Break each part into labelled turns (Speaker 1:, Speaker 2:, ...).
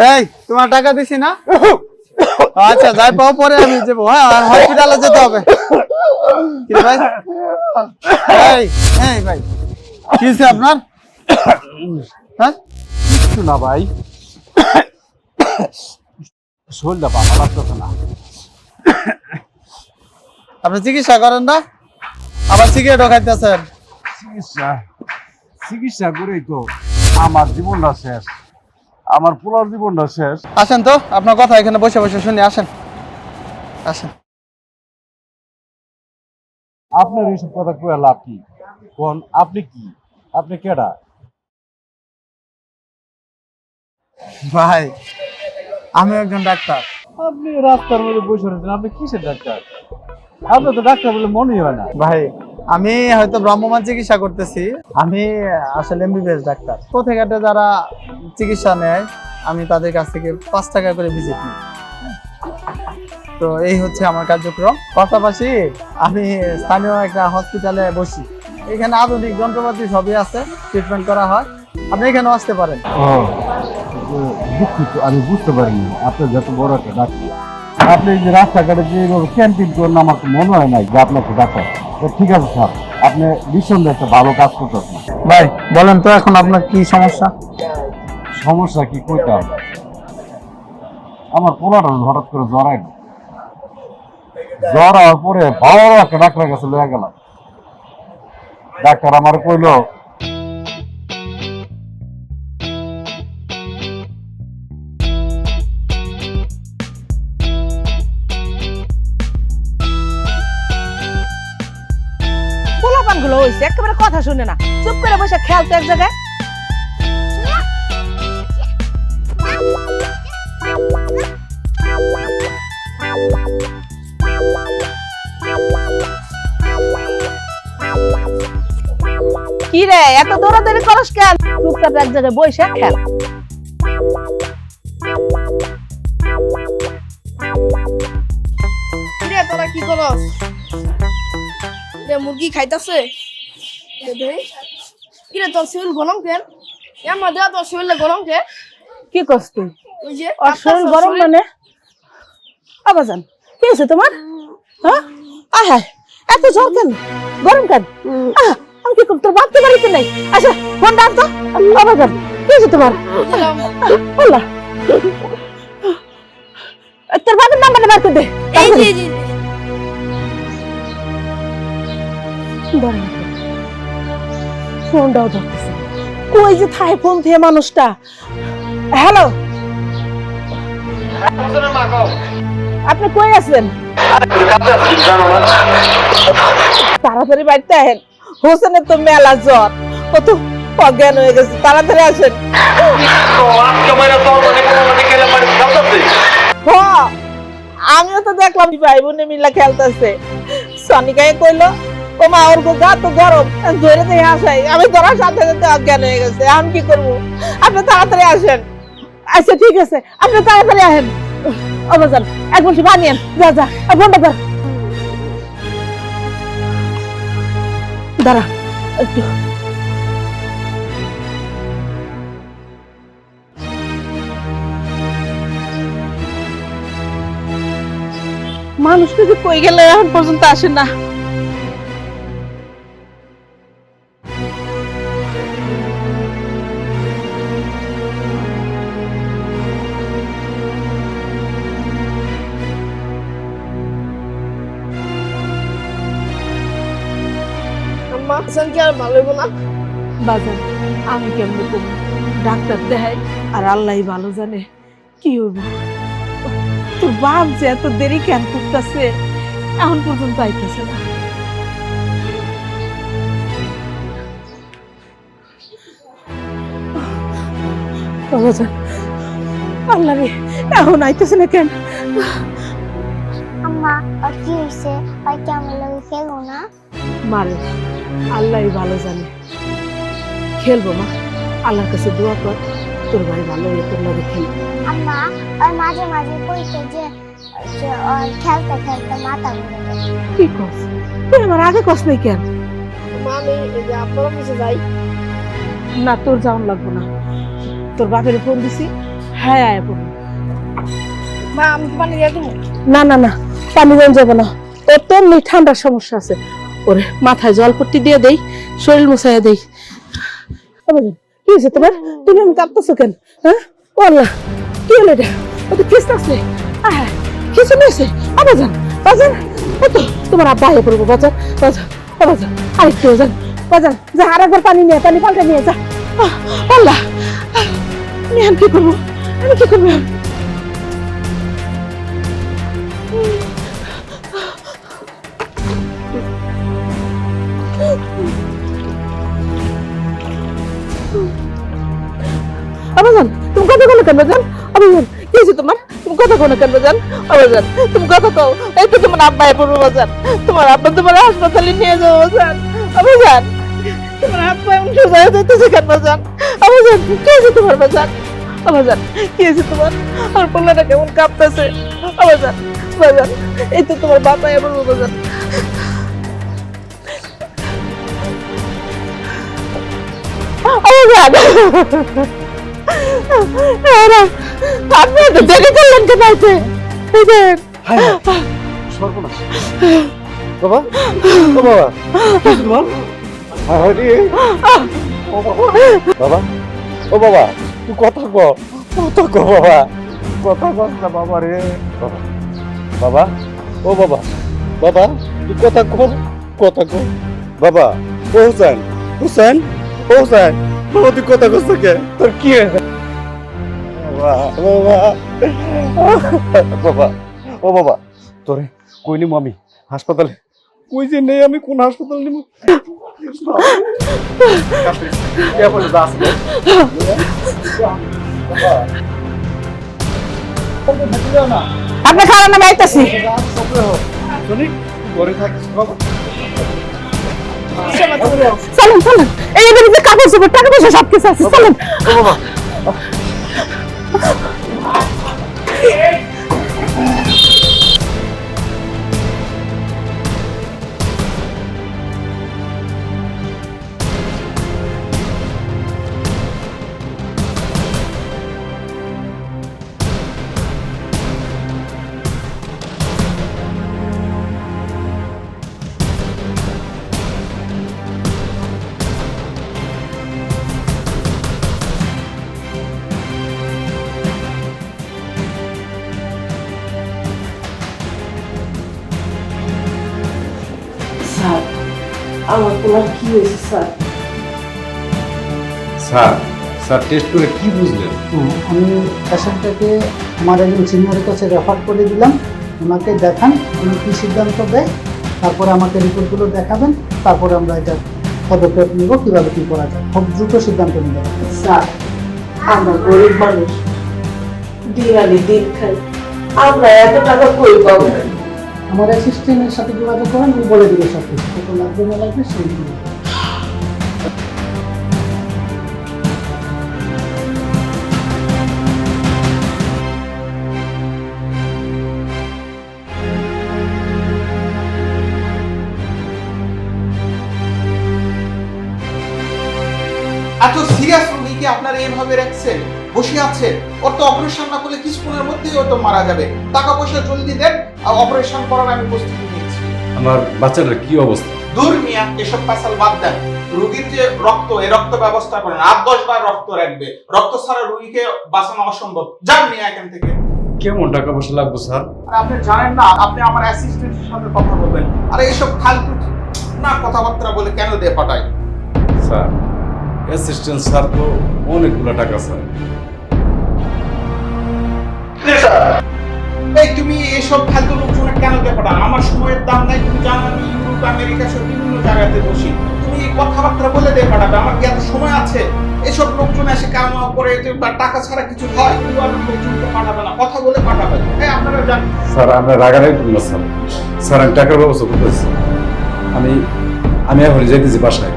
Speaker 1: এই তোমার টাকা দিছি না? আচ্ছা যাই পাও পরে আমি যাবো। হ্যাঁ হসপিটালে যেতে হবে। কি ভাই? এই এই ভাই কি হয়েছে আপনার? হ্যাঁ
Speaker 2: কিছু না ভাই, শরীরটা ভালো লাগতেছে না।
Speaker 1: আপনি চিকিৎসা করেন না, আবার সিগারেটও খাইতেছেন।
Speaker 2: চিকিৎসা করেই তো আমার জীবনটা শেষ, আমার পুরো জীবনটা শেষ।
Speaker 1: আসেন তো, আপনার কথা এখানে বসে বসে শুনি। আসেন আসেন।
Speaker 2: আপনার এইসব কথা কয়ে লাভ কি? কোন আপনি কি, আপনি কেডা?
Speaker 1: ভাই আমি একজন ডাক্তার।
Speaker 2: আপনি রাস্তার মধ্যে বসে রয়েছেন, আপনি কিসের ডাক্তার? আপনি তো ডাক্তার বলে মনেই হয় না।
Speaker 1: ভাই আমি হয়তো ভ্রাম্যমাণ চিকিৎসা করতেছি, আমি আসলে এমবিবিএস ডাক্তার। পথেঘাটে যারা চিকিৎসা নেয় আমি তাদের কাছ থেকে 5 টাকা করে ভিজিট নিই। তো এই হচ্ছে আমার কার্যক্রম। পাশাপাশি আমি স্থানীয় একটা হসপিটালে বসি, এখানে আধুনিক যন্ত্রপাতি সবই আছে, ট্রিটমেন্ট করা হয়। আপনি এখানেও আসতে পারেন।
Speaker 2: দুঃখিত, আমি বুঝতে পারিনি আপনি যত বড় একটা ডাক্তার। আপনি এই যে রাস্তাঘাটে যে ক্যাম্পিং করেন, আমার তো মনে হয় নাই যে আপনাকে ডাক্তার। তো ঠিক আছে স্যার, আপনি নিঃসন্দেহে একটা ভালো কাজ করতেছেন।
Speaker 1: ভাই বলেন তো এখন আপনার কি সমস্যা?
Speaker 2: সমস্যা কি কইতাম, আমার পোলাটা হঠাৎ করে জ্বর আইল। জ্বর হওয়ার পরে বড় একটা ডাক্তারের কাছে লয়ে গেলাম। ডাক্তার আমার কইলো
Speaker 3: পোলাপান গুলো হয়েছে একেবারে কথা শুনে না, চুপ করে বসে খেলতো এক জায়গায়। কি রে এত দৌড়াদৌড়ি করস কেন? চুপচাপ এক জায়গায় বসে খেল।
Speaker 4: কিরে তোরা কি করস? মুরগি খাইতাছে। কিরে তোর শরীর গরম কেন? আমার দেওয়া তোর শরীরে গরম কেন?
Speaker 3: কি করছ তুই?
Speaker 4: ওই যে
Speaker 3: আর শরীর গরম মানে? আবাজান কি হয়েছে তোমার? হ্যাঁ আহ এত জ্বর কেন, গরম কেন? আমি কি করব, তোর বাপ তো বাড়িতে নাই। আচ্ছা ফোন ডাক তো। আবাজান কি হয়েছে তোমার? বললা তোর বাপের নাম্বার বার করে দে।
Speaker 4: এই যে
Speaker 3: ফোনটাও ধরতেছে, কই যে থাই ফোন থেকে মানুষটা। হ্যালো আপনি কই আছেন? তাড়াতাড়ি বাড়িতে আহেন, হোসেনের তো মেলা জ্বর, ও তো অজ্ঞান হয়ে গেছে, তাড়াতাড়ি আসেন। আমিও তো দেখলাম ভাই বোনে মিলা খেলতেছে। সনিকায় কইলো ও মা ওর গা তো গরম, ধরে দিয়ে আসাই, আমি ধরার সাথে সাথে অজ্ঞান হয়ে গেছে। আমি কি করবো? আপনি তাড়াতাড়ি আসেন। আচ্ছা ঠিক আছে, আপনি তাড়াতাড়ি আসেন। অবাজান এক বসে বানিয়েন, যা যা ফোনটা ধর। দাঁড়া একটু। মানুষটা যে কই গেল এখন পর্যন্ত আসে না।
Speaker 4: আম্মা হাসান কি আর ভালো হইব না?
Speaker 3: বাজার আমি কেমনে করবো, ডাক্তার দেখাই আর আল্লাহই ভালো জানে কি হইব। তোর বাপ যে এত দেরি কেন করতেছে, এখন পর্যন্ত আইতেছে না। আল্লাহ রে এখন আইতেছে না কেন?
Speaker 5: আম্মা আর কি হয়েছে? আর কি আমার লগে খেলো না?
Speaker 3: মারে আল্লাহই ভালো জানে, খেলবো মা, আল্লাহর কাছে দোয়া কর তোর ভাই ভালো হয়ে তোর লগে খেলবে।
Speaker 5: আম্মা আর মাঝে মাঝে কইতে যে খেলতে খেলতে মাথা ঘুরে যায়।
Speaker 3: কি কস তুই? আমার আগে কস নাই কেন?
Speaker 4: আম্মা আমি এই যে আপনার অফিসে যাই।
Speaker 3: না তোর যাওয়ান লাগবো না, তোর বাপের ফোন দিছি, হ্যাঁ আয় পড়বো।
Speaker 4: মা আমি কি পানি দিয়ে দেবো?
Speaker 3: না না না, পানি দেন যাবে না, ওর তো এমনি ঠান্ডার সমস্যা আছে। ওরে মাথায় জল পট্টি দিয়ে দেই, শরীর মুছাইয়া দেই। আবাজান, কি হয়েছে তোমার? তুমি আমি কাঁদতেছো কেন? হ্যাঁ ও আল্লাহ, কি হলো এটা? ও তো কিস্ত আছে। হ্যাঁ কিছু নিয়েছে। আবাজান বাজান, ও তো তোমার আব্বা আয় পড়বো। বাজান বাজান বাজান, আরেকটু বাজান বাজান, যা আর একবার পানি নিয়ে, পানি পাল্টে নিয়ে যা। আল্লাহ, আমি এখন কি করবো? আমি কি করবো? আবাজান তুমি কথা কোনো কেন জান? আবাজান কি হয়েছে তোমার? তুমি কথা কোনো কেন জান? আবাজান তুমি কথা কও। এই তো তোমার আব্বা পড়বো বাজান, তোমার আব্বা তোমার হাসপাতালে নিয়ে যাবো বাজান। আবাজান তোমার আব্বা এমন সোজা হয়ে যাইতেছে কেন বাজান? আবাজান কি হয়েছে তোমার বাজান? আবাজান কি হয়েছে তোমার? আর পোলাটা কেমন কাঁপতেছে? আবাজান বাজান, এই তো তোমার বাবা পড়বো বাজান। আপনি তো দেরি করলেন কেন?
Speaker 2: সর্বনাশ বাবা, ও বাবা, কি হয়েছে তোমার? আরে ও বাবা, বাবা, ও বাবা, তুই কথা ক, কথা ক বাবা, কথা কস না বাবা রে। বাবা, বাবা, ও বাবা, বাবা, তুই কথা ক, কথা ক বাবা। ও হুসেন, হুসেন, ও হুসেন, বাবা তুই কথা কস কে? তোর কি হয়েছে? বাবা, বাবা, বাবা, ও বাবা, তোরে কই নিমু আমি হাসপাতালে? কই যে নেই, আমি কোন হাসপাতালে নিমু?
Speaker 3: আপনি খাওয়ার নামে আইতাছি। চলেন চলেন, এই যে কাগজ চোপড়, টাকা পয়সা সব কিছু আছে, চলেন। স্যার আমার তোমার কি হয়েছে স্যার?
Speaker 6: স্যার, স্যার টেস্ট করে কি বুঝলেন?
Speaker 7: আমি পেশেন্টটাকে আমার একজন সিনিয়রের কাছে রেফার করে দিলাম, ওনাকে দেখান, উনি কী সিদ্ধান্ত দেয়, তারপরে আমাকে রিপোর্টগুলো দেখাবেন, তারপরে আমরা এটা পদক্ষেপ নিব, কীভাবে কী করা যায়, খুব দ্রুত সিদ্ধান্ত নিব।
Speaker 3: স্যার আমরা গরিব মানুষ, দিন আনি দিন খাই, আমরা এত টাকা কই পাবো?
Speaker 7: আমার অ্যাসিস্ট্যান্টের সাথে যোগাযোগ করেন, উনি বলে দেবে সব কিছু, কত লাগবে না লাগবে সেই দিবে।
Speaker 8: এত সিরিয়াস রোগীকে আপনারা এইভাবে রাখছেন, বসে আছেন? ওর তো অপারেশন না করলে কিছুক্ষণের মধ্যেই ও তো মারা যাবে। টাকা পয়সা জলদি দেন, আর অপারেশন করার আমি প্রস্তুতি নিচ্ছি।
Speaker 6: আমার বাচ্চাটার কি অবস্থা?
Speaker 8: দূর মিয়া, এসব পাশাল বাদ দেন। রোগীর যে রক্ত, এই রক্ত ব্যবস্থা করেন, 8-10 বার রক্ত রাখবে। রক্ত ছাড়া রোগীকে বাঁচানো অসম্ভব। যান মিয়া এখান থেকে।
Speaker 6: কেমন টাকা পয়সা লাগবে স্যার?
Speaker 8: আর আপনি জানেন না, আপনি আমার অ্যাসিস্ট্যান্টের সাথে কথা বলবেন। আরে এসব ফালতু না কথাবার্তা বলে কেন দিয়ে পাঠায়?
Speaker 6: স্যার অ্যাসিস্ট্যান্ট স্যার তো অনেকগুলো টাকা স্যার।
Speaker 8: এই তুমি এসব ফালতু লোকজনের কেন দিয়ে পাঠান? আমার সময়ের দাম নাই, তুমি জানো আমি ইউরোপ আমেরিকা সব বিভিন্ন জায়গাতে বসি। তুমি এই কথাবার্তা বলে দিয়ে পাঠাবে? আমার কি এত সময় আছে? এসব লোকজন এসে কাম করে টাকা ছাড়া কিছু হয়? তুমি আর লোকজনকে পাঠাবে না, কথা বলে পাঠাবে। এই আপনারা জান।
Speaker 6: স্যার আমরা রাগারাগি করুন না স্যার। স্যার আমি টাকার ব্যবস্থা করতেছি। আমি আমি এখন যাইতেছি বাসায়,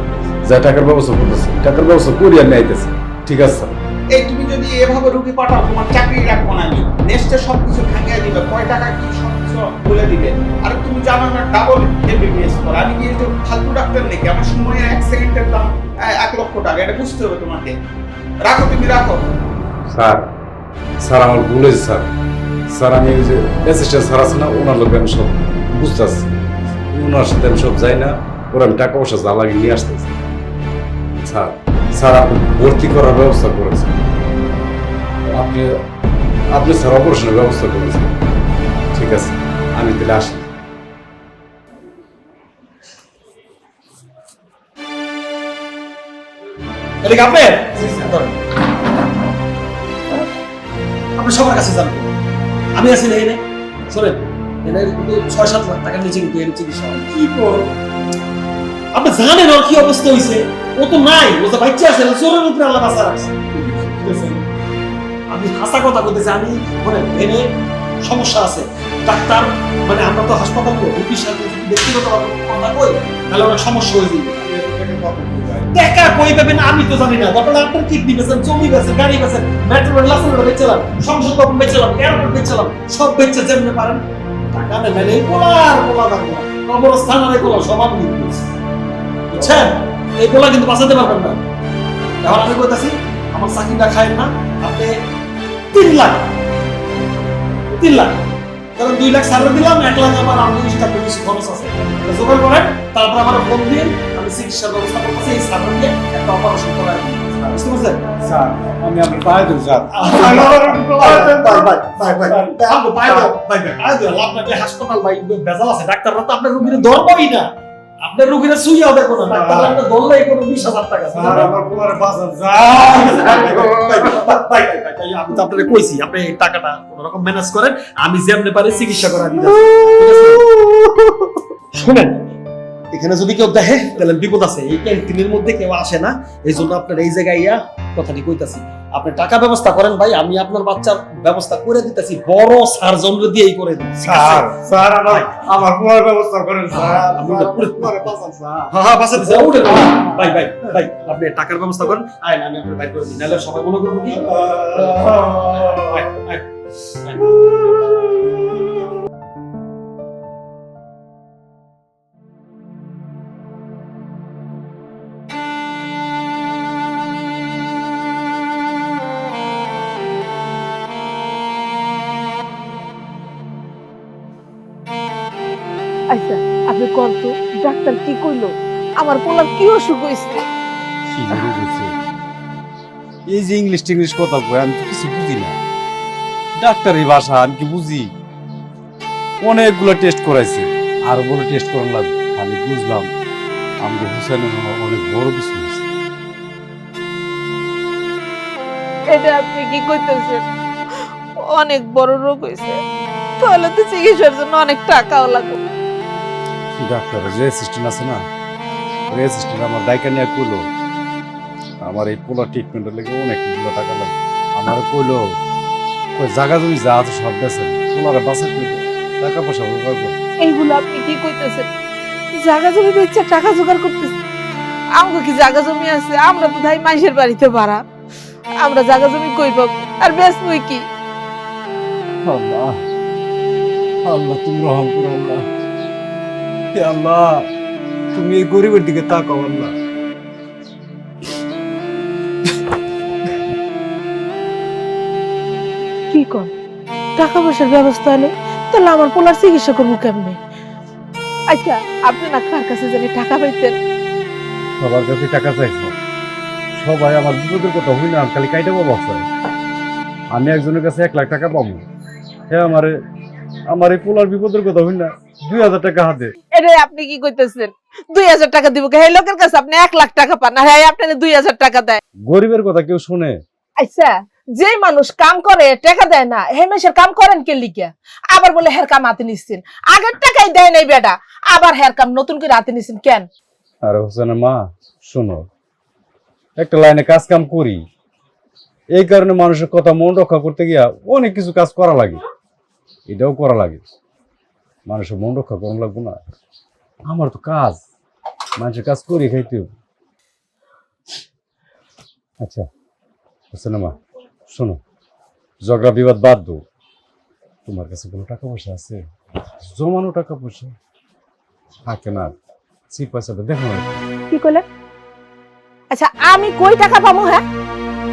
Speaker 6: যা টাকার ব্যবস্থা করতেছি, টাকার ব্যবস্থা করি আমি আইতেছি। ঠিক আছে স্যার।
Speaker 8: এই তুমি যদি এভাবে রুগী পাঠাও, তোমার চাকরি রাখবো না আমি। নেক্সটে সবকিছু ভাঙিয়ে দিবে, কয় টাকা কি সবকিছু বলে দিবে। আর তুমি জানো না ডাবল এমবিবিএস করা, আমি কি একটু ফালতু ডাক্তার নাকি? আমার সময়ের 1 সেকেন্ডের দাম 1 লক্ষ টাকা, এটা বুঝতে হবে তোমাকে। রাখো, তুমি রাখো।
Speaker 6: স্যার স্যার আমার ভুল হয়েছে স্যার। স্যার আমি ওই যে অ্যাসিস্ট্যান্ট স্যার আছে না, ওনার লোক আমি সব বুঝতেছি, ওনার সাথে আমি সব যাই না, ওরা আমি টাকা পয়সা যা লাগিয়ে নিয়ে আসতেছি। স্যার স্যার আপনি ভর্তি করার ব্যবস্থা করেছেন, আপনি আপনি স্যার অপারেশনের ব্যবস্থা করেছেন। ঠিক আছে, আমি তাহলে আসি।
Speaker 9: এদিকে আপনি আপনি সবার কাছে যাবেন, আমি আছি না এনে শোনেন, এনে কিন্তু 6-7 লাখ টাকার নিচে কিন্তু এর চিকিৎসা হয়। কি বল, আপনি জানেন ওর কি অবস্থা হয়েছে? ও তো নাই, ও তো বাচ্চা আছে, জোরের উপরে আল্লাহ বাঁচা রাখছে। আমি হাসা কথা বলতেছি, আমি মানে এনে সমস্যা আছে ডাক্তার, মানে আমরা তো হাসপাতাল রুগীর সাথে যদি ব্যক্তিগত কথা কই তাহলে অনেক সমস্যা হয়ে যাবে। টাকা কই পাবেন আমি তো জানি না, তারপরে আপনার কিডনি বেচেন, জমি বেচেন, গাড়ি বেচেন, মেট্রো রেল লাইসেন্স বেচলাম, সংসদ ভবন বেচলাম, এয়ারপোর্ট বেচলাম, সব বেচে যেমনি পারেন টাকা নেন, নাহলে পোলা থাকবো না, কবরস্থান আর এগুলো সমান নিচ্ছে, বুঝছেন? এই পোলা কিন্তু বাঁচাতে পারবেন না। এখন আমি বলতেছি আমার চাকরিটা খায় না, আপনি 3 লাখ কারণ 2 লাখ সার্ভে দিলাম, 1 লাখ আমার আমি টাকা কিছু খরচ আছে, জোগাড় করেন, তারপর আমার ফোন দিন, আমি চিকিৎসার ব্যবস্থা করতেছি, এই সার্ভে দিয়ে একটা অপারেশন করাই। বুঝতে পারছেন
Speaker 2: স্যার আমি আপনার পায়ে ধরি স্যার।
Speaker 9: হাসপাতাল ভাই বেজাল আছে, ডাক্তাররা তো আপনার রোগীর ধরবই না, আপনার রোগীরা সুইয়াও দেখো না, ডাক্তাররা আপনার ধরলেই কোনো 20,000 টাকা।
Speaker 2: স্যার আমার পোলারে বাঁচান স্যার।
Speaker 9: আমি তো আপনাকে কইছি আপনি এই টাকাটা কোন রকম ম্যানেজ করেন, আমি যেমনি পারি চিকিৎসা করা দিতেছি। শুনেন, এখানে যদি কেউ দেখে তাহলে বিপদ আছে, এই ক্যান্টিনের মধ্যে কেউ আসে না, এই জন্য আপনার এই জায়গায় ইয়া কথাটি কইতাছি। আপনি টাকা ব্যবস্থা করেন ভাই, আমি আপনার বাচ্চার ব্যবস্থা করে দিতেছি, বড় সার্জন দিয়েই করে দিই।
Speaker 2: স্যার স্যার আমার পোলার ব্যবস্থা করেন স্যার, আমার পোলারে বাঁচান স্যার।
Speaker 9: হ্যাঁ বাসা দিছে, উঠে ভাই ভাই ভাই আপনি টাকার ব্যবস্থা করেন, আয় না আমি আপনার বাইর করে দিই, নাহলে সবাই মনে করবো কি আয়, আয়, আয়।
Speaker 3: আচ্ছা আপনি কোন তো ডাক্তার কি কইলো, আমার পোলার কি অসুখ হয়েছে?
Speaker 6: কি যে রোগ হচ্ছে, এই যে ইংলিশ টিংলিশ কথা কয় আমি তো কিছু বুঝি না, ডাক্তারি ভাষা আমি কি বুঝি? অনেকগুলো টেস্ট করাইছে, আর বলে টেস্ট করার লাগবে, আমি বুঝলাম আমাদের হুসেনের অনেক বড় কিছু হয়েছে।
Speaker 3: এটা আপনি কি কইতেছেন? অনেক বড় রোগ হয়েছে, তাহলে তো চিকিৎসার জন্য অনেক টাকাও লাগবে।
Speaker 6: ডাক্তার যে অ্যাসিস্ট্যান্ট আছে না, ওই অ্যাসিস্ট্যান্ট আমার ডাইকা নিয়ে কইলো আমার এই পোলা ট্রিটমেন্টের লেগে অনেকগুলো টাকা লাগবে। আমার কইলো ওই জায়গা জমি যা আছে সব বেছেন, পোলারে বাঁচা করবে, টাকা পয়সা জোগাড় করবে।
Speaker 3: এইগুলো আপনি কি কইতেছেন? জায়গা জমি বেচে টাকা জোগাড় করতেছেন? আমাকে কি জায়গা জমি আছে? আমরা তো ভাই মাইশের বাড়িতে ভাড়া, আমরা জায়গা জমি কই পাবো আর বেচবই কি?
Speaker 6: আল্লাহ আল্লাহ তুমি রহম করো আল্লাহ, হে আল্লাহ তুমি এই গরিবের দিকে তাকাও আল্লাহ।
Speaker 3: কি কর টাকা পয়সার ব্যবস্থা হলে তাহলে আমার পোলার চিকিৎসা করবো কেমনে? আচ্ছা আপনি না কার কাছে জানি টাকা পাইতেন?
Speaker 6: সবার কাছে টাকা চাইছো, সবাই আমার বিপদের কথা হই না, খালি কাইটা বাবা চায়। আমি একজনের কাছে 1 লাখ টাকা পাবো, হ্যাঁ আমার এই পোলার বিপদের কথা হই না, 2,000 টাকা হাতে।
Speaker 3: এটাই আপনি কি কইতেছেন? 2,000 টাকা দিব কে? এই লোকের কাছে আপনি 1 লাখ টাকা পান আর হ্যাঁ আপনাকে 2,000 টাকা দেয়।
Speaker 6: গরিবের কথা কেউ শুনে?
Speaker 3: আচ্ছা যে মানুষ কাম করে টাকা দেয় না, হে মেশের কাম করেন কে লিখা? আবার বলে হের কাম হাতে নিচ্ছেন, আগের টাকাই দেয় নাই বেটা, আবার হের কাম নতুন করে হাতে নিচ্ছেন কেন?
Speaker 6: আরে হোসেনের মা শোনো, একটা লাইনে কাজ কাম করি, এই কারণে মানুষের কথা মন রক্ষা করতে গিয়া অনেক কিছু কাজ করা লাগে, এটাও করা লাগে, মানুষের মন রক্ষা করা লাগবো না? আমার তো কাজ, মানুষের কাজ করি খাইতে হবে। আচ্ছা হোসেনের মা শোনো, ঝগড়া বিবাদ বাদ দো, তোমার কাছে কোনো টাকা পয়সা আছে? জমানো টাকা পয়সা থাকে না, সেই পয়সাটা দেখো না।
Speaker 3: কি কইলেন? আচ্ছা আমি কই টাকা পাবো? হ্যাঁ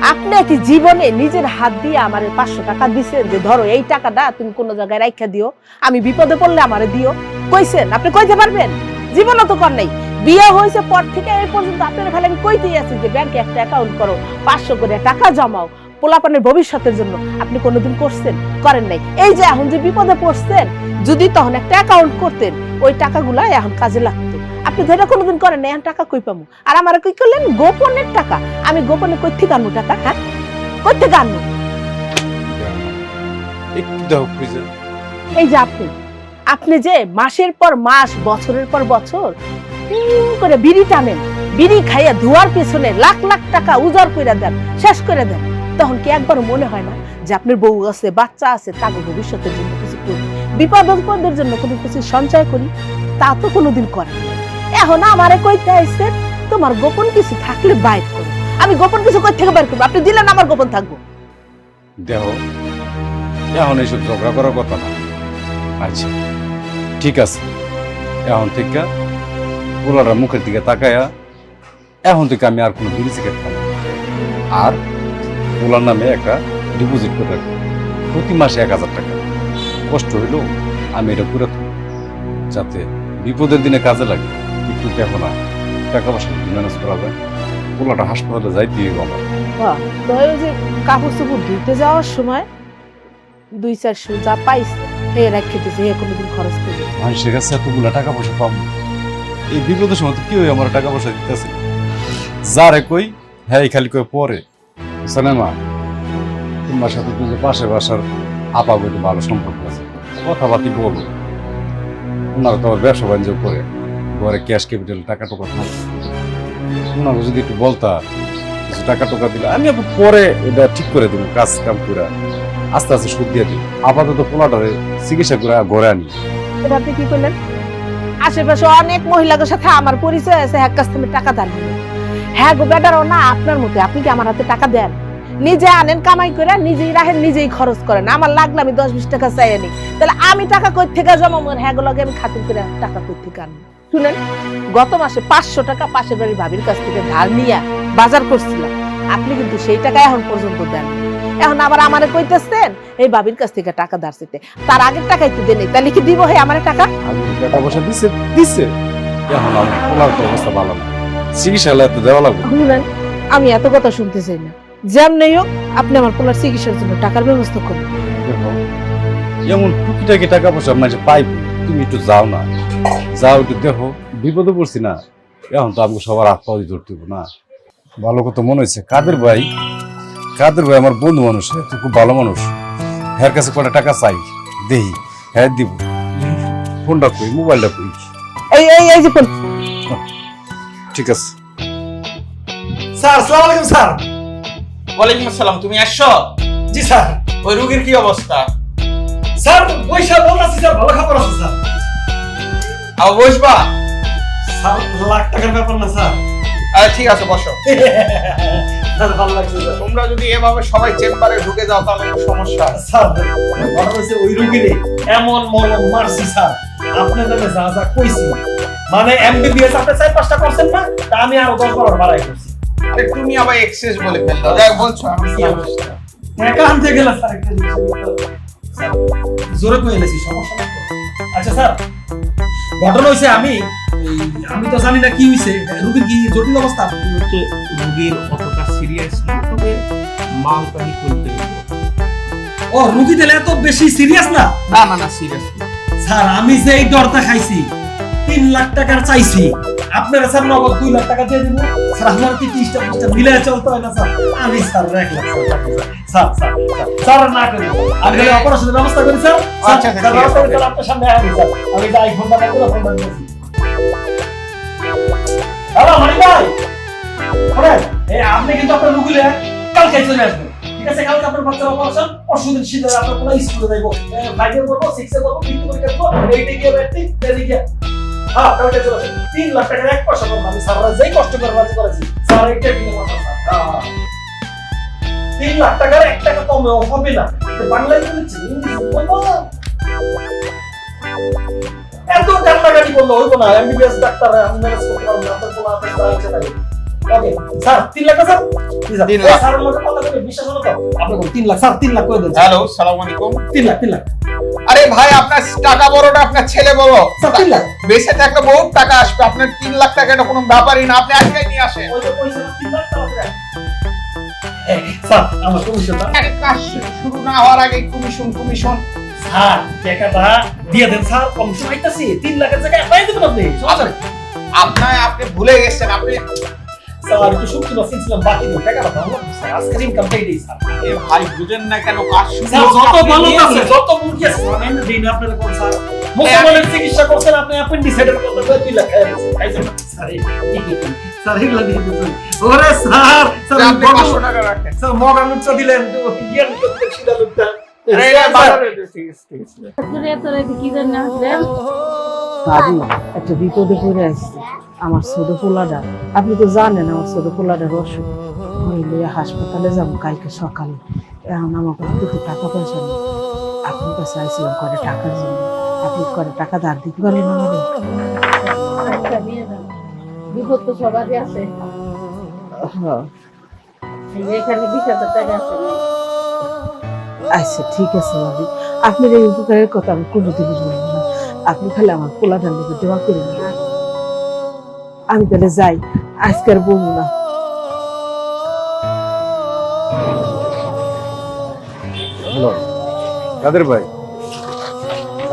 Speaker 3: আপনি কি জীবনে নিজের হাত দিয়ে আমারে 500 টাকা দিছেন যে ধরো এই টাকাটা তুমি কোন জায়গায় রাখা দিও, আমি বিপদে পড়লে আমারে দিও? কইছেন? আপনি কইতে পারবেন? জীবনও তো কর নাই। বিয়ে হয়েছে পর থেকে এই পর্যন্ত আপনার খালি আমি কইতেই আছি যে ব্যাংকে একটা অ্যাকাউন্ট করো, 500 করে টাকা জমাও পোলাপানের ভবিষ্যতের জন্য। আপনি কোনোদিন করছেন? করেন নাই। এই যে এখন যে বিপদে পড়ছেন, যদি তখন একটা অ্যাকাউন্ট করতেন ওই টাকাগুলা এখন কাজে লাগতো। আপনি ধরে কোনোদিন করেন নাই, এখন টাকা কই পামু? আর আমার কই করলেন গোপনের টাকা। আমি গোপনে কই থেকে আনবো টাকা? হ্যাঁ, কই থেকে আনবো?
Speaker 6: একটু দাও খুঁজে।
Speaker 3: এই যে আপনি যে মাসের পর মাস বছরের পর বছর করে বিড়ি টানেন, বিড়ি খাইয়া ধোয়ার পিছনে লাখ লাখ টাকা উজাড় করে দেন, শেষ করে দেন, তখন কি একবারও মনে হয় না যে আপনার বউ আছে, বাচ্চা আছে, তাকে ভবিষ্যতের জন্য কিছু করি, বিপদের জন্য কোনো কিছু সঞ্চয় করি? তা তো কোনোদিন করেন। এখন আমারে কইতে আইছে তোমার গোপন কিছু থাকলে বাইর করো। আমি গোপন কিছু কই থেকে বাইর করবো? আপনি দিলেন আমার গোপন থাকবো?
Speaker 6: দেহ এখন এইসব ঝগড়া করার কথা না। আচ্ছা ঠিক আছে, এখন থেকে পোলার মুখের দিকে তাকায়া এখন থেকে আমি আর কোনো বিড়ি সিগারেট খাবো না। আর পোলার নামে একটা ডিপোজিট করে রাখবো, প্রতি মাসে 1000 টাকা। কষ্ট হইলেও আমি এটা করে থাকবো, যাতে বিপদের দিনে কাজে লাগে। একটু দেখো না টাকা পয়সা ম্যানেজ করা যায়। পোলাটা হাসপাতালে যাইতে হবে আমার।
Speaker 3: তো ওই যে কাপড় চোপড় ধুতে যাওয়ার সময় 2-400 যা পাইছে হে রেখে দিছে, হে কোনোদিন খরচ করবে?
Speaker 6: মানুষের কাছে এতগুলা টাকা পয়সা পাবো, এই বিপদের সময় তো কেউ আমার টাকা পয়সা দিতেছে? যারে কই হ্যাঁ খালি কই পরে মা তোমার সাথে তুমি পাশে বাসার আপা বইতে ভালো সম্পর্ক আছে, কথাবার্তি বলো। ওনারা তো আবার ব্যবসা বাণিজ্য করে, ঘরে ক্যাশ ক্যাপিটাল টাকা টোকা থাকে। ওনাকে যদি একটু বলতা কিছু টাকা টোকা দিলে আমি আবার পরে এটা ঠিক করে দেবো, কাজ কাম করে আস্তে আস্তে সুদ দিয়ে দিই। আপাতত পোলাটারে চিকিৎসা করে ঘরে আনি।
Speaker 3: এটা আপনি কি করলেন? আশেপাশে অনেক মহিলাদের সাথে আমার পরিচয় আছে, হ্যাঁ কাছ থেকে টাকা দেন। হ্যাঁ গো বেটারও না আপনার মতো। আপনি কি আমার হাতে টাকা দেন? নিজে আনেন, কামাই করে নিজেই রাখেন, নিজেই খরচ করেন। আমার লাগলে আমি 10-20 টাকা চাই আনি, তাহলে আমি টাকা কই থেকে জমাবো? হ্যাঁ গো লগে আমি খাতির করে টাকা কই থেকে আনবো? শুনেন, গত মাসে 500 টাকা পাশের বাড়ির ভাবির কাছ থেকে ধার নিয়ে বাজার করছিলাম। আপনি কিন্তু সেই টাকা এখন পর্যন্ত দেন। এখন আবার আমারে কইতেছেন এই ভাবির কাছ থেকে টাকা ধার দিতে। তার আগের টাকাই তো দেন, তাহলে কি দিব হে আমারে টাকা?
Speaker 6: আমি টাকা পয়সা দিছে এখন আমার পোলার তো অবস্থা ভালো না, চিকিৎসা হলে তো দেওয়া লাগবে।
Speaker 3: শুনেন, আমি এত কথা শুনতে চাই না। যেমনই হোক আপনি আমার পোলার চিকিৎসার জন্য টাকার ব্যবস্থা করুন।
Speaker 6: দেখো এমন টুকিটাকি টাকা পয়সা মানে পাইব, তুমি একটু যাও না, যাও একটু দেখো। বিপদে পড়ছি না, এখন তো আমাকে সবার হাত পাও দিয়ে ধরতে হবে না। ভালো কথা মনে হয়েছে কাদের ভাই আমার বন্ধু মানুষ, তো খুব ভালো মানুষ। হ্যার কাছে কটা টাকা চাই, দেহি হ্যাঁ দিব। ফোনটা কই, মোবাইলটা কই?
Speaker 3: এই যে ফোন।
Speaker 6: ঠিক আছে
Speaker 9: স্যার আসসালামু আলাইকুম স্যার।
Speaker 8: ওয়ালাইকুম আসসালাম। তুমি আসছো?
Speaker 9: জি স্যার।
Speaker 8: ওই রোগীর কি অবস্থা?
Speaker 9: স্যার পয়সা বলতেছি স্যার, ভালো খবর আছে স্যার।
Speaker 8: আবার বসবা?
Speaker 9: স্যার লাখ টাকার ব্যাপার না স্যার।
Speaker 8: ঠিক আছে বসো।
Speaker 9: স্যার ভালো লাগছে স্যার।
Speaker 8: তোমরা যদি এভাবে সবাই চেম্বারে ঢুকে যাও তাহলে একটু সমস্যা।
Speaker 9: স্যার ঘটনা হচ্ছে ওই রোগীরে এমন মলম মারছি স্যার, আপনার নামে যা যা কইছি, মানে এমবিবিএস আপনি 4-5টা করছেন না, তা আমি আরো 10-12 বাড়াই করছি।
Speaker 8: আরে তুমি আবার এক্সেস বলে ফেললো। যাই বলছো আমি কি অবস্থা?
Speaker 9: টাকা আনতে গেলে স্যার একটা জিনিস স্যার জোরে কই এনেছি, সমস্যা নাই তো? আচ্ছা স্যার ঘটনা হইছে আমি তো জানি না কি হইছে, রোগীর কি জটিল অবস্থা?
Speaker 8: হচ্ছে রোগীর অতটা সিরিয়াস না, তবে মালপানি করতে হবে।
Speaker 9: ও রোগী দিলে এত বেশি সিরিয়াস না?
Speaker 8: না সিরিয়াস না।
Speaker 9: স্যার আমি যে এই ডরটা খাইছি 3 লাখ টাকার চাইছি, আপনারা স্যার নগদ 2 লাখ টাকা দিয়ে দিব। স্যার আমার কি 30টা মিলে চলতে হয় না স্যার? আমি স্যার 1 লাখ স্যার না করি, আমি অপারেশনের ব্যবস্থা করি স্যার।
Speaker 8: আচ্ছা
Speaker 9: স্যার ব্যবস্থা করে আপনার সামনে আসি স্যার। আমি যে আইফোনটা না করে ফোনটা নিয়েছি। হ্যালো মানিক ভাই, শুনেন আপনি কিন্তু আপনার রুগীলে কালকে চলে আসবেন, ঠিক আছে? কালকে আপনার বাচ্চার অপারেশন, পরশুদিন শীঘ্রই আপনার পুরো স্কুলে যাইব, 5-এ করবো, 6-এ করবো, 5 পরীক্ষা করবো, 8-এ গিয়ে ব্যাটিং, 10-এ গিয়ে হ্যাঁ কালকে চলে আসেন। 3 লাখ টাকার 1 পয়সা কম আমি স্যাররা যেই কষ্ট করে রাজি করেছি স্যার, এইটা কিনে কথা স্যার। 3 লাখ টাকার 1 টাকা কমে হবে না, বাংলায় বলেছি ইংলিশ বলবো এত কান্নাকাটি করলে হইব না। এমবিবিএস ডাক্তার আমি ম্যানেজ করতে পারবো না, আপনার কোনো আপনার ইচ্ছে থাকে ওকে স্যার 3 লাখ না স্যার? জি, স্যার।
Speaker 8: 3 লাখ।
Speaker 9: এই স্যারের লগে কথা বলে বিশ্বাস হলো তো? আপনি বলুন 3 লাখ স্যার, 3 লাখ করে দেন স্যার।
Speaker 8: হ্যালো, সালাম আলাইকুম।
Speaker 9: 3 লাখ 3 লাখ
Speaker 8: আরে ভাই, আপনার টাকা বড় না আপনার ছেলে বড়?
Speaker 9: স্যার 3 লাখ।
Speaker 8: বেঁচে থাকলে বহুত টাকা আসবে, আপনার 3 লাখ টাকা এটা কোনো ব্যাপারই না, আপনি আজকেই নিয়ে আসেন।
Speaker 9: ওই যে কইছেন 3 লাখ টাকা দেন। স্যার আমার কমিশনটা
Speaker 8: আরে কাজ শুরু না হওয়ার আগে কমিশন
Speaker 9: স্যার টাকাটা দিয়ে দেন স্যার, কমিশন আইতাছি 3 লাখের জায়গায় পাই দেবেন আপনি।
Speaker 8: আপনি ভুলে গেছেন। আপনি
Speaker 9: স্যার একটু শুনতে পাচ্ছিলাম বাকি টাকাটা ভালো স্যার, আজকের ইনকামটাই দেই স্যার।
Speaker 8: এ ভাই বুঝেন না কেন? কাজ শুরু
Speaker 9: স্যার
Speaker 8: হোক,
Speaker 9: যত
Speaker 8: আপনি
Speaker 9: ভালো
Speaker 8: নিয়ে
Speaker 9: আছে,
Speaker 8: আসেন।
Speaker 9: যত মুরগি আছে স্যার আমি দিন আপনাদের কোন স্যার মুসলমানের চিকিৎসা করছেন, আপনি অ্যাপেন্ডিসাইটের কথা বলে 2 লাখ খাইছেন স্যার। স্যার এগুলা দিয়ে দিন। ওরে স্যার স্যার
Speaker 8: আপনি 500 টাকা রাখেন।
Speaker 9: স্যার মগা লুটটা দিলেন তো ইয়ার লুটটা সিধা লুটটা।
Speaker 8: আরে বাজারে ঠিক আছে।
Speaker 3: ভাবি একটা বিপদে পড়ে আসছে। আমার ছোট পোলাটা, আপনি তো জানেন আমার ছোট পোলাটার অসুখ, ঘরে লইয়া হাসপাতালে যাবো কালকে সকালে। এখন আমার কাছে তো টাকা পয়সা নেই। আপনার কাছে আইছিলাম করে টাকার জন্য। আপনি করে টাকা ধার দিতে পারলেন আমাদের? বিপদ তো সবারই আছে। এখানে 20,000 টাকা আছে। আচ্ছা ঠিক আছে ভাবি, আপনার এই উপকারের কথা আমি কোনোদিনই বলবো না। আপনি খালি আমার পোলাটার দিকে দোয়া করে দিন। আমি তাহলে যাই, আজকে আর বলবো না।
Speaker 6: হ্যালো কাদের ভাই,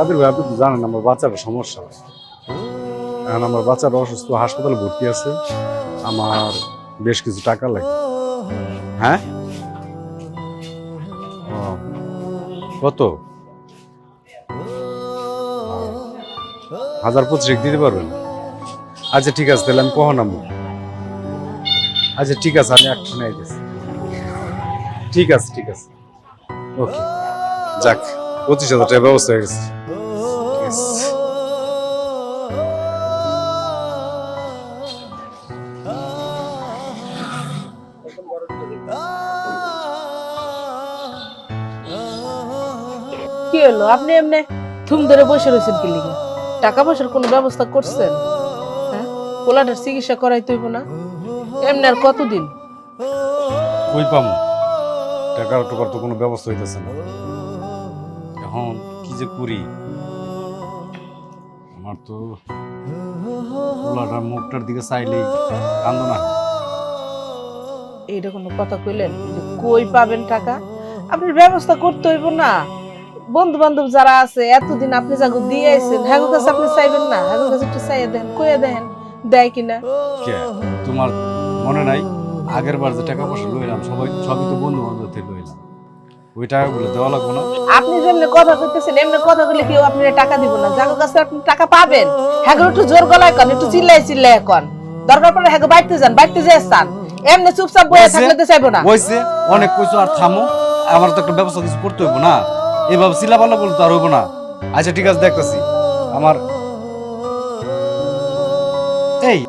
Speaker 6: আপনি তো জানেন আমার বাচ্চার সমস্যা আছে। এখন আমার বাচ্চার অসুস্থ, হাসপাতালে ভর্তি আছে, আমার বেশ কিছু টাকা লাগে। হ্যাঁ ও, কত? 1025 দিতে পারবেন? আচ্ছা ঠিক আছে, তাহলে আমি কখন নামবো? আচ্ছা ঠিক আছে, আমি অ্যাকশনে আইতেছি। ঠিক আছে ওকে, যাক 25,000 টাকার ব্যবস্থা হয়ে গেছে। ঠিক আছে।
Speaker 3: কি হলো, আপনি এমনি থুম ধরে বসে রয়েছেন কি লিগে? টাকা পয়সার কোনো ব্যবস্থা করছেন? হ্যাঁ, পোলাটার চিকিৎসা করাই তৈব না? এমনি আর কতদিন?
Speaker 6: কই পামু টাকার টোকার তো কোনো ব্যবস্থা হইতেছে না। এখন কি যে করি, আমার তো পোলাটার মুখটার দিকে চাইলেই কান্দ না।
Speaker 3: এইটা কোনো কথা কইলেন যে কই পাবেন টাকা? আপনার ব্যবস্থা করতে হইব না? বন্ধু বান্ধব যারা আছে এতদিন আপনি যাগো দিয়ে আইছেন, হ্যাঁ কাছে আপনি চাইবেন না? হ্যাঁ কাছে একটু চাইয়া দেন, কইয়া দেন দেয় কিনা।
Speaker 6: কে তোমার মনে নাই আগের বার যে টাকা পয়সা লইলাম সবই তো বন্ধু বান্ধব থেকে লইলাম, ওই টাকাগুলো দেওয়া লাগবো না?
Speaker 3: আপনি যেমনি কথা কইতেছেন এমনি কথা বলে কেউ আপনার টাকা দিব না। যাগো কাছে আপনি টাকা পাবেন, হ্যাঁ একটু জোর গলায় কন, একটু চিল্লাই কন, দরকার পড়লে হ্যাঁ বাইতে যান চান। এমনি চুপচাপ বয়ে থাকলে তো চাইবো না।
Speaker 6: হইছে অনেক কইছো, আর থামো, আমার তো একটা ব্যবস্থা কিছু করতে হইব না। এভাবে চিল্লাপাল্লা বলতে আর হইব না। আচ্ছা ঠিক আছে, দেখতেছি আমার এই